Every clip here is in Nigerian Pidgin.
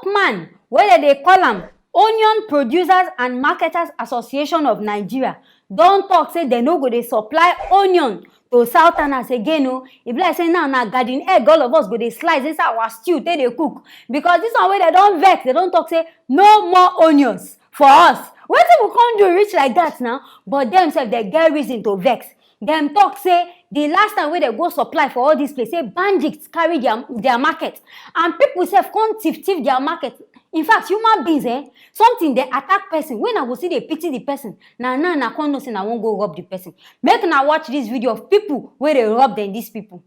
OPMAN, whether they call them Onion Producers and Marketers Association of Nigeria, don't talk say they no go they supply onion to Southerners again. Oh, if like say now garden egg, all of us go they slice inside our stew, they cook. Because this one way they don't vex, they don't talk say no more onions for us. What we can't do rich like that now, but themselves they get reason to vex. Them talk say the last time where they go supply for all these places, say bandits carry their market, and people say can't thief their market. In fact, human beings, something they attack person. When I go see they pity the person, now I can't know say I won't go rob the person. Make now watch this video of people where they rob them. These people.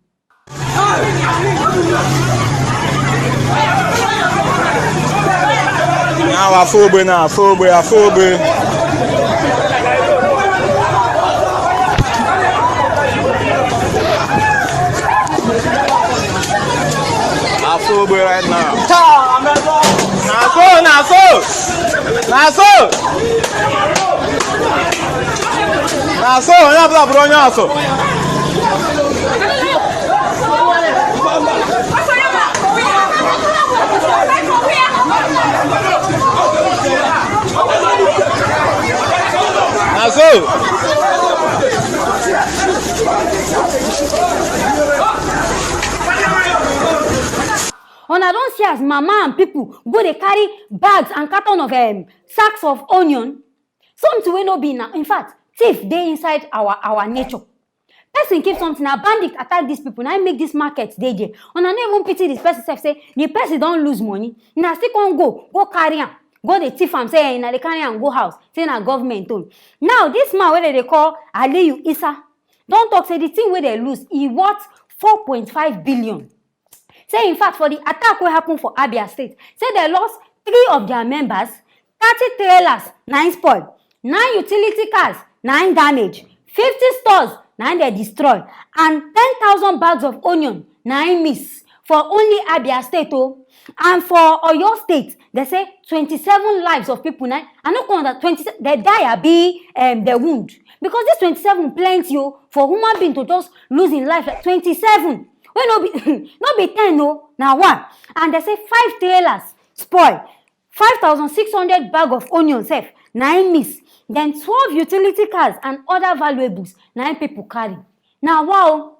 Now Afrobe. Afrobe right now. Naso, And I don't see as mama and people go they carry bags and carton of sacks of onion. Something will not be now. In fact, thief they inside our nature. Person keep something, a bandit attack these people. Now make this market they there. And I never pity this person say the person don't lose money. Now still can't go carry am. Go the thief am say na they carry am go house. Say na government own. Now this man where they call Aliyu Isa. Don't talk say the thing where they lose he worth 4.5 billion. Say in fact for the attack what happened for Abia State, say they lost 3 of their members, 30 trailers, 9 spoiled, 9 utility cars, 9 damage, 50 stores, 9 they destroy, and 10,000 bags of onion, 9 miss for only Abia State. Oh, and for Oyo State, they say 27 lives of people. Now I don't know that 27 they die be the wound because this 27 plenty for human being to just losing life like 27. Well, no be 10 no, now 1. And they say 5 trailers spoil, 5,600 bag of onions, 9 miss, then 12 utility cars and other valuables, 9 people carry. Now wow,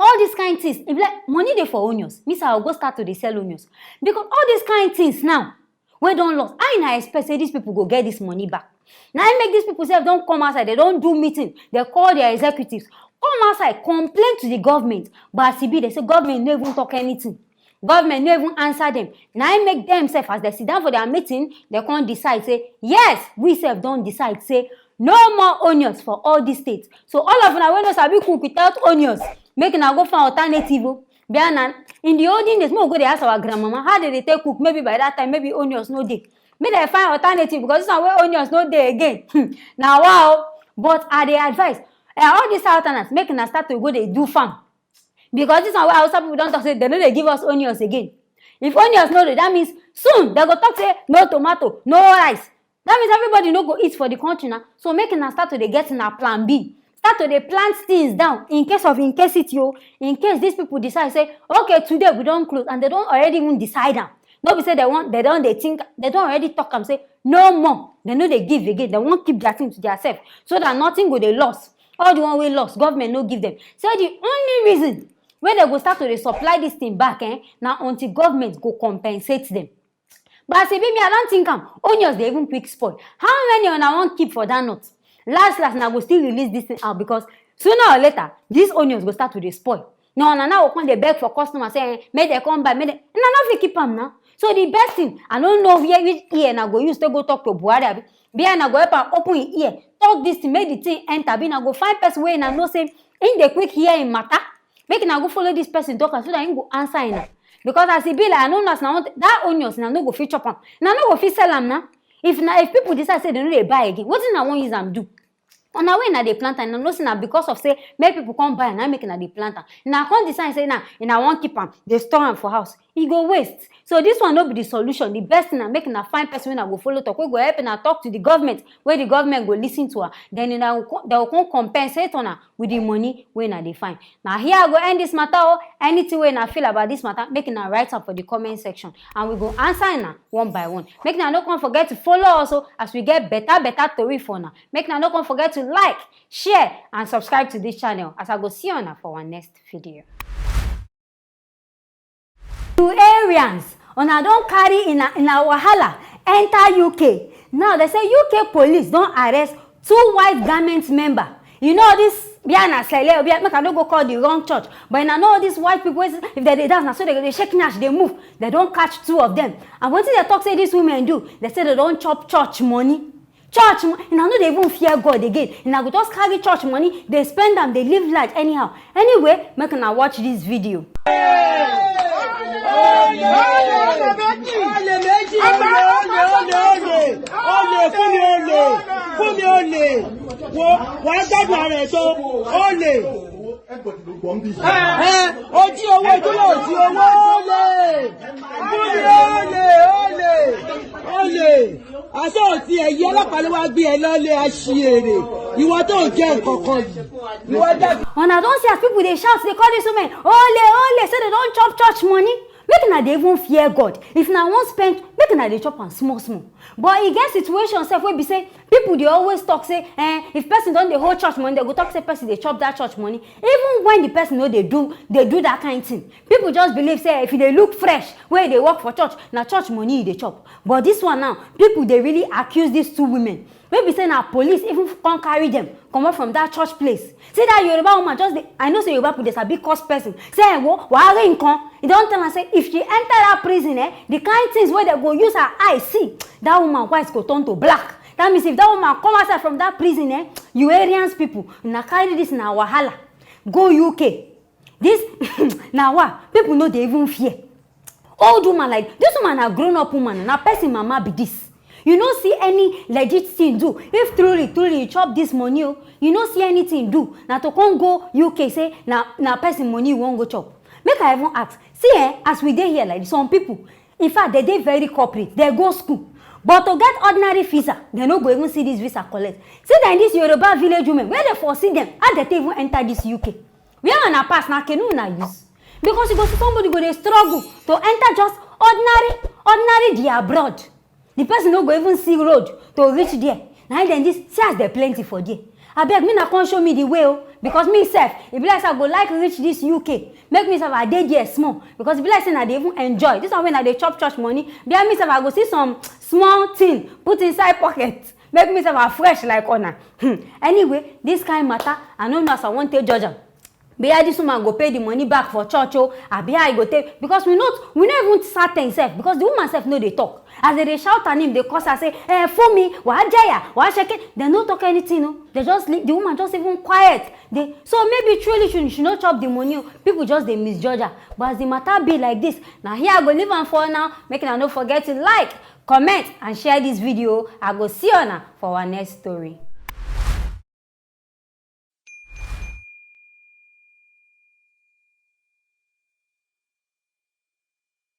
all these kind of things, if like money they for onions, means I'll go start to sell onions. Because all these kind of things now, we don't lost. I expect say these people go get this money back. Now I make these people say don't come outside, they don't do meeting, they call their executives. Come outside, complain to the government. But as they say government no even talk anything. Government no even answer them. Now I make themselves as they sit down for their meeting, they can't decide, say, yes, we self don't decide, say, no more onions for all these states. So all of them, when us be cook without onions, make now go for alternative. In the olden days, we go they ask our grandmama, how did they take cook? Maybe by that time, maybe onions no day. Maybe they find alternative because this is where onions no day again. Now wow, but are they advice? All these Southerners making us start to go they do farm. Because this is why Hausa people don't talk say they know they give us onions again. If onions no dey, that means soon they go talk say no tomato, no rice. That means everybody no go eat for the country now. So making us start to they get in a plan B. Start to they plant things down in case in case these people decide say, okay, today we don't close and they don't already even decide them. Nobody say they think they don't already talk and say no more. They know they give again. They won't keep their thing to themselves so that nothing go they lost. All the one way lost, government no give them. So the only reason when they go start to supply this thing back, now until government go compensate them. But I say, baby, I don't think onions they even quick spoil. How many on I want keep for that note? Last now go still release this thing out because sooner or later these onions go start to spoil. Now when they beg for customers saying, may they come by, may they not keep them now. So the best thing, I don't know which ear now go use to go talk to Buhari. Be na go help am open his ear, talk this thing, make the thing enter. Be na go find person where na know say in the quick hear him matter. Make na go follow this person talk so that he go answer him. Because as he be like, I know now that onions na no go fit chop am. Na no go fit sell am now. If people decide say they no dey buy again, what is na wan use am do? On our way na dey plant am, na no say na because of say make people come buy and na make na dey plant am. Na come decide say na I wan keep am, dey store am for house. e go waste. So this one no be the solution. The best thing na make una find person wey una go follow talk, wey go help una talk to the government, wey the government go lis ten to her. Then they go come compensate una with the money wey una dey find. Now here I go end this matter. Oh, anything wey una feel about this matter, make una write am for the comment section, and we go answer una one by one. Make una no come forget to follow us as we get better tori for una. Make una no come forget to like, share, and subscribe to this channel, as I go see una for our next video. Nigerians, una don carry in a wahala enter UK. Now they say UK police don arrest 2 white garment members. You know this Biana Sele, make I no go call the wrong church, but I know these white people, if they dance, now so they shake nash, they move, they don't catch 2 of them. And what they talk say these women do? They say they don't chop church money. Church money, and I know they even fear God again. And I go just carry church money, they spend them, they live life anyhow. Anyway, make una watch this video. Àṣọ́ọ̀tì ẹ̀yẹ ọlọ́pàá ló wá gbé ẹ lọ́lé aṣièrè ìwọ tó ń jẹ́ nǹkankan yìí. Una don see as people dey shout, dey call these women ole, say they don chop church money. Make una dey even fear God. If na wan spend, make una dey chop am small. But e get situation sef wey be say people dey always talk say if person don dey hold church money, they go talk say person dey chop that church money. Even when the person no dey do that kind thing, people just believe say if e dey look fresh wey dey work for church, na church money e dey chop. But this one now, people dey really accuse these 2 women. Maybe say na police even come carry them comot from that church place. See that Yoruba woman just dey, I know say Yoruba people dey sabi curse person. Say wo wari nkan. E don tell am say if she enter that prison, the kind things wey they go use her eye see, that woman white go turn to black. That means if that woman come outside from that prison, you Aryans people, na carry this na wahala go UK. This na what people no dey even fear. Old woman like this woman, na grown up woman, na person mama be this. You no see any legit thing do. If truly you chop this money, you no see anything do. Now to come go UK say na person money you won't go chop. Make I even ask. See as we dey here like some people, in fact they dey very corporate. They go school, but to get ordinary visa, they no go even see this visa collect. See that in this Yoruba village women, where they foresee them, how they even enter this UK? Where on pass na canoe na use? Because you go see somebody go dey struggle to enter just ordinary the abroad. The person no go even see road to reach there. Now then this see as there plenty for there. Abeg me na come show me the way because me sef, e be like say I go like reach this UK. Make me sef I dey there small because e be like say na dey even enjoy. This one when I dey chop church money, behind me sef I go see some small thing put inside pocket. Make me sef I fresh like una. Anyway, this kind matter I no know as I wan take judge am. Behind this woman go pay the money back for church abi I go take, because we not even certain sef, because the woman sef no dey talk. As they shout her name, they curse her, say, for me, wajaya, washake. They no talk anything, They just leave the woman just even quiet. So maybe truly she not chop the money. People just they misjudge her. But as the matter be like this, now here I go leave am for now. Make una no forget to like, comment, and share this video. I go see you now for our next story.